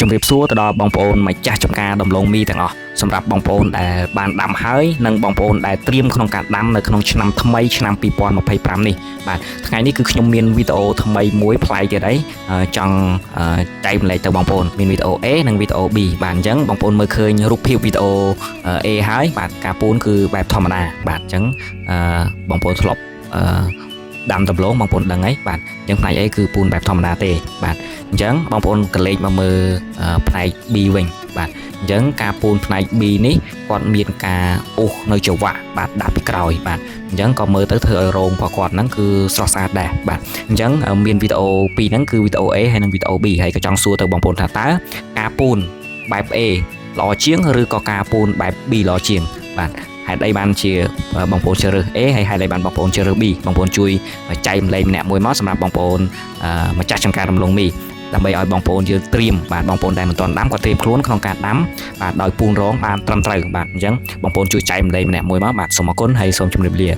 ជំរាបសួរទៅដល់បងប្អូនម្ចាស់ចំការដំឡូងមីទាំងអស់សម្រាប់បងប្អូនដែលបានដាំហើយនិងបងប្អូនដែលត្រៀមក្នុងការដាំនៅក្នុងឆ្នាំថ្មីឆ្នាំ2025នេះបាទថ្ងៃនេះគឺខ្ញុំមានវីដេអូថ្មីមួយប្លែកទៀតអីចង់ចែកម្លែកទៅបងប្អូនមានវីដេអូ A និងវីដេអូ B បាទអញ្ចឹងបងប្អូនមើលឃើញរូបភាពវីដេអូ A ហើយបាទការពូនគឺបែបធម្មតាបាទអញ្ចឹងបងប្អូនធ្លាប់ដាំដំឡូងបងប្អូនដឹងហើយបាទអញ្ចឹងផ្នែក A គឺពូនបែបធម្មតាទេបាទអញ្ចឹងបងប្អូនកលេចមកមើលផ្នែក B វិញបាទអញ្ចឹងការពូនផ្នែក B នេះគាត់មានការអូសនៅចង្វាក់បាទដាក់ពីក្រោយបាទអញ្ចឹងក៏មើលទៅធ្វើឲ្យរោងរបស់គាត់ហ្នឹងគឺស្រស់ស្អាតដែរបាទអញ្ចឹងមានវីដេអូ2ហ្នឹងគឺវីដេអូ A ហើយនិងវីដេអូ B ហើយក៏ចង់សួរទៅបងប្អូនថាតើការពូនបែប A ល្អជាងឬក៏ការពូនបែប B ល្អជាងបាទហេតុអីបានជាបងប្អូនជ្រើសរើស A ហើយហេតុអីបានបងប្អូនជ្រើសរើស B បងប្អូនជួយចែកម្លែកម្នាក់មួយមកសម្រាប់បងប្អូនម្ចាស់ចំការដំឡូងមីដើម្បីឲ្យបងប្អូនយើងត្រៀមបាទបងប្អូនដែលមិនទាន់ដាំក៏ត្រៀមខ្លួនក្នុងការដាំបាទដោយពូនរងបានត្រឹមត្រូវបាទអញ្ចឹងបងប្អូនជួយចែកម្លែកម្នាក់មួយមកបាទសូមអរគុណហើយសូមជម្រាបលា